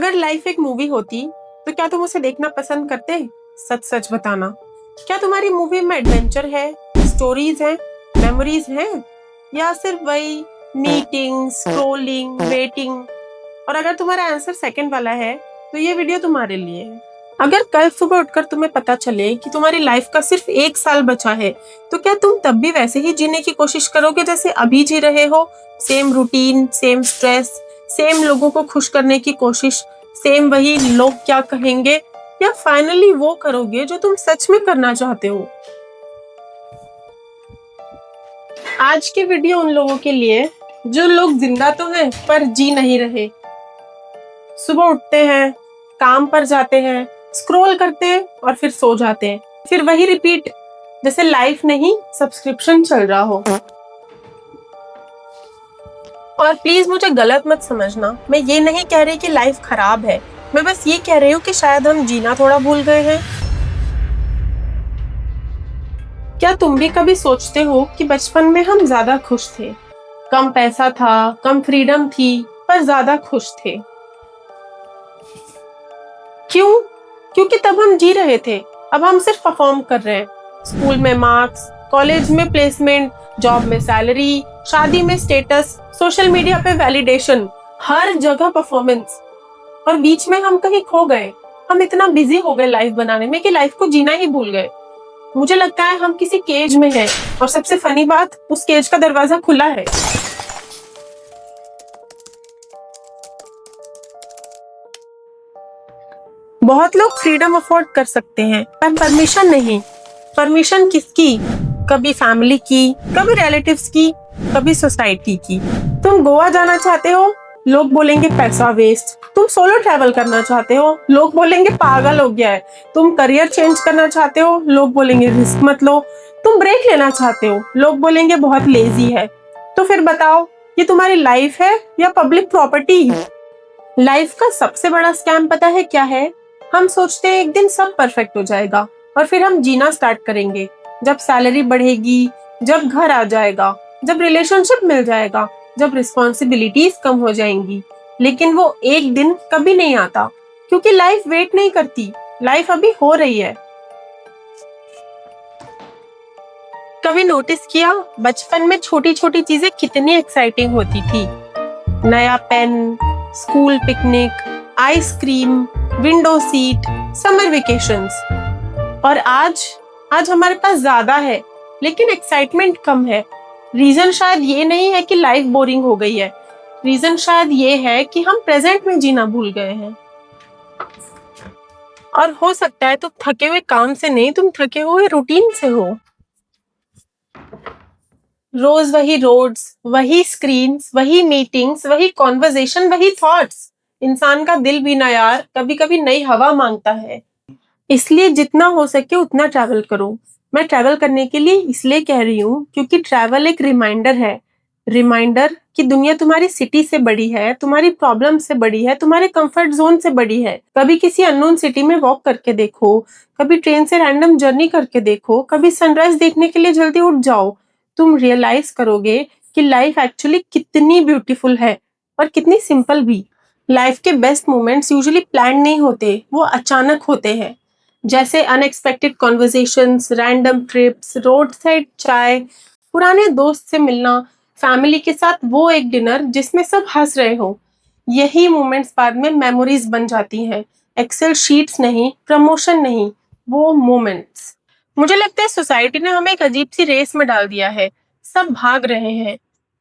अगर लाइफ एक मूवी होती तो क्या तुम उसे देखना पसंद करते? सच सच बताना। क्या तुम्हारी मूवी में एडवेंचर है, स्टोरीज हैं, मेमोरीज हैं, या सिर्फ वही मीटिंग, स्क्रोलिंग, वेटिंग? और अगर तुम्हारा आंसर सेकंड वाला है तो ये वीडियो तुम्हारे लिए है। अगर कल सुबह उठकर तुम्हें पता चले कि तुम्हारी लाइफ का सिर्फ 1 साल बचा है, तो क्या तुम तब भी वैसे ही जीने की कोशिश करोगे जैसे अभी जी रहे हो? Same routine, same stress, same लोगों को खुश करने की कोशिश, सेम वही लोग क्या कहेंगे, या फाइनली वो करोगे जो तुम सच में करना चाहते हो? आज की वीडियो उन लोगों के लिए जो लोग जिंदा तो हैं पर जी नहीं रहे। सुबह उठते हैं, काम पर जाते हैं, स्क्रॉल करते हैं और फिर सो जाते हैं, फिर वही रिपीट जैसे लाइफ नहीं सब्सक्रिप्शन चल रहा हो। और प्लीज मुझे गलत मत समझना, मैं ये नहीं कह रही कि लाइफ खराब है, मैं बस ये कह रही हूँ कि शायद हम जीना थोड़ा भूल गए हैं। क्या तुम भी कभी सोचते हो कि बचपन में हम ज्यादा खुश थे? कम पैसा था, कम फ्रीडम थी, पर ज्यादा खुश थे। क्यों? क्योंकि तब हम जी रहे थे, अब हम सिर्फ परफॉर्म कर रहे हैं। स्कूल में मार्क्स, कॉलेज में प्लेसमेंट, जॉब में सैलरी, शादी में स्टेटस, सोशल मीडिया पे वैलिडेशन, हर जगह परफॉर्मेंस। और बीच में हम कहीं खो गए। हम इतना बिजी हो गए लाइफ बनाने में कि लाइफ को जीना ही भूल गए। मुझे लगता है हम किसी केज में हैं, और सबसे फनी बात, उस केज का दरवाजा खुला है। बहुत लोग फ्रीडम अफोर्ड कर सकते हैं, पर परमिशन नहीं। परमिशन किसकी? कभी फैमिली की, कभी रिलेटिव्स की, कभी सोसाइटी की। तुम गोवा जाना चाहते हो, लोग बोलेंगे पैसा वेस्ट। तुम सोलो ट्रैवल करना चाहते हो, लोग बोलेंगे पागल हो गया है। तुम करियर चेंज करना चाहते हो, लोग बोलेंगे रिस्क मत लो। तुम ब्रेक लेना चाहते हो, लोग बोलेंगे बहुत लेजी है। तो फिर बताओ, ये तुम्हारी लाइफ है या पब्लिक प्रॉपर्टी? लाइफ का सबसे बड़ा स्कैम पता है क्या है? हम सोचते हैं एक दिन सब परफेक्ट हो जाएगा, और फिर हम जीना स्टार्ट करेंगे। जब सैलरी बढ़ेगी, जब घर आ जाएगा, जब रिलेशनशिप मिल जाएगा, जब रिस्पॉन्सिबिलिटीज कम हो जाएंगी। लेकिन वो एक दिन कभी नहीं आता, क्योंकि लाइफ वेट नहीं करती, लाइफ अभी हो रही है। कभी नोटिस किया, बचपन में छोटी छोटी चीजें कितनी एक्साइटिंग होती थी? नया pen, school picnic, ice cream, window seat, summer vacations. और आज हमारे पास ज्यादा है, लेकिन एक्साइटमेंट कम है। रीजन शायद ये नहीं है कि लाइफ बोरिंग हो गई है, रीजन शायद ये है कि हम प्रेजेंट में जीना भूल गए हैं। और हो सकता है तुम थके हुए काम से नहीं, तुम थके हुए रूटीन से हो। रोज वही रोड्स, वही स्क्रीन्स, वही मीटिंग्स, वही कॉन्वर्सेशन, वही थॉट्स। इंसान का दिल भी ना यार कभी कभी नई हवा मांगता है। इसलिए जितना हो सके उतना ट्रैवल करो। मैं ट्रैवल करने के लिए इसलिए कह रही हूँ क्योंकि ट्रैवल एक रिमाइंडर है। रिमाइंडर कि दुनिया तुम्हारी सिटी से बड़ी है, तुम्हारी प्रॉब्लम से बड़ी है, तुम्हारे कंफर्ट जोन से बड़ी है। कभी किसी अननोन सिटी में वॉक करके देखो, कभी ट्रेन से रैंडम जर्नी करके देखो, कभी सनराइज देखने के लिए जल्दी उठ जाओ। तुम रियलाइज करोगे कि लाइफ एक्चुअली कितनी ब्यूटीफुल है, और कितनी सिंपल भी। लाइफ के बेस्ट मोमेंट्स यूजुअली प्लान नहीं होते, वो अचानक होते हैं। जैसे unexpected conversations, random trips, road side चाय, पुराने दोस्त से मिलना, फैमिली के साथ वो एक डिनर जिसमें सब हंस रहे हो। यही मोमेंट्स बाद में मेमोरीज बन जाती हैं। एक्सेल शीट्स नहीं, प्रमोशन नहीं, वो मोमेंट्स। मुझे लगता है सोसाइटी ने हमें एक अजीब सी रेस में डाल दिया है। सब भाग रहे हैं।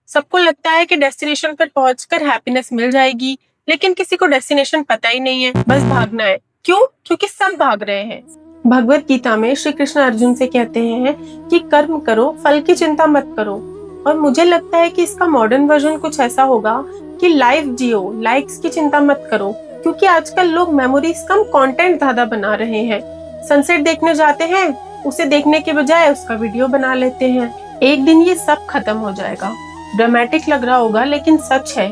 सबको लगता है कि डेस्टिनेशन पर पहुंचकर हैप्पीनेस मिल जाएगी, लेकिन किसी को डेस्टिनेशन पता ही नहीं है, बस भागना है। क्यों? क्योंकि सब भाग रहे हैं। भगवत गीता में श्री कृष्ण अर्जुन से कहते हैं कि कर्म करो, फल की चिंता मत करो। और मुझे लगता है कि इसका मॉडर्न वर्जन कुछ ऐसा होगा कि लाइफ जियो, लाइक्स की चिंता मत करो। क्योंकि आजकल लोग मेमोरीज कम, कंटेंट ज्यादा बना रहे हैं। सनसेट देखने जाते हैं, उसे देखने के बजाय उसका वीडियो बना लेते हैं। एक दिन ये सब खत्म हो जाएगा। ड्रामेटिक लग रहा होगा, लेकिन सच है।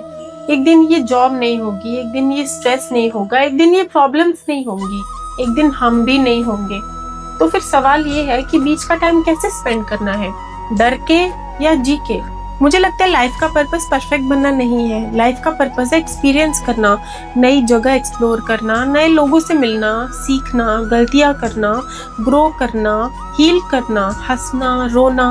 एक दिन ये जॉब नहीं होगी, एक दिन ये स्ट्रेस नहीं होगा, एक दिन ये प्रॉब्लम्स नहीं होंगी, एक दिन हम भी नहीं होंगे। तो फिर सवाल ये है कि बीच का टाइम कैसे स्पेंड करना है, डर के या जी के? मुझे लगता है लाइफ का पर्पस परफेक्ट बनना नहीं है। लाइफ का पर्पस है एक्सपीरियंस करना, नई जगह एक्सप्लोर करना, नए लोगों से मिलना, सीखना, गलतियां करना, ग्रो करना, हील करना, हंसना, रोना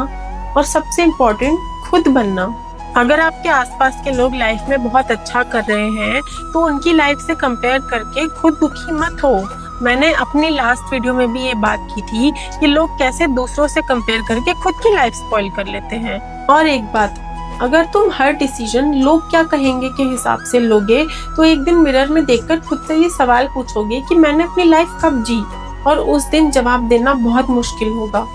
और सबसे इम्पोर्टेंट खुद बनना। अगर आपके आसपास के लोग लाइफ में बहुत अच्छा कर रहे हैं तो उनकी लाइफ से कंपेयर करके खुद दुखी मत हो। मैंने अपनी लास्ट वीडियो में भी ये बात की थी कि लोग कैसे दूसरों से कंपेयर करके खुद की लाइफ स्पॉइल कर लेते हैं। और एक बात, अगर तुम हर डिसीजन लोग क्या कहेंगे के हिसाब से लोगे तो एक दिन मिरर में देखकर खुद से ये सवाल पूछोगे कि मैंने अपनी लाइफ कब जी, और उस दिन जवाब देना बहुत मुश्किल होगा।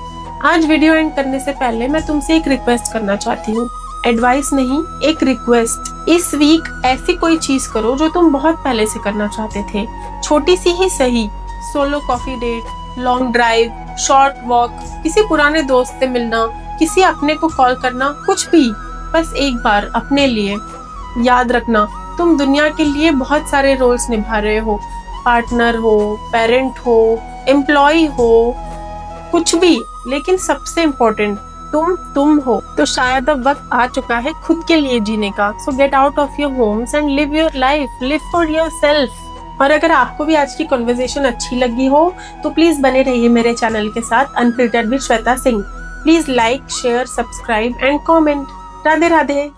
आज वीडियो एंड करने से पहले मैं तुमसे एक रिक्वेस्ट करना चाहती हूँ, एडवाइस नहीं, एक रिक्वेस्ट। इस वीक ऐसी कोई चीज करो जो तुम बहुत पहले से करना चाहते थे, छोटी सी ही सही। Solo coffee date, long drive, short walk, किसी पुराने दोस्त से मिलना, किसी अपने को कॉल करना, कुछ भी, बस एक बार अपने लिए। याद रखना, तुम दुनिया के लिए बहुत सारे रोल्स निभा रहे हो, पार्टनर हो, पेरेंट हो, एम्प्लॉय हो, कुछ भी, लेकिन सबसे इम्पोर्टेंट तुम हो। तो शायद अब वक्त आ चुका है खुद के लिए जीने का। सो get out of your homes and live your life, live for yourself. और अगर आपको भी आज की कन्वर्सेशन अच्छी लगी हो तो प्लीज बने रहिए मेरे चैनल के साथ, unfiltered with Shweta Singh. Please like, share, subscribe and comment. Radhe Radhe.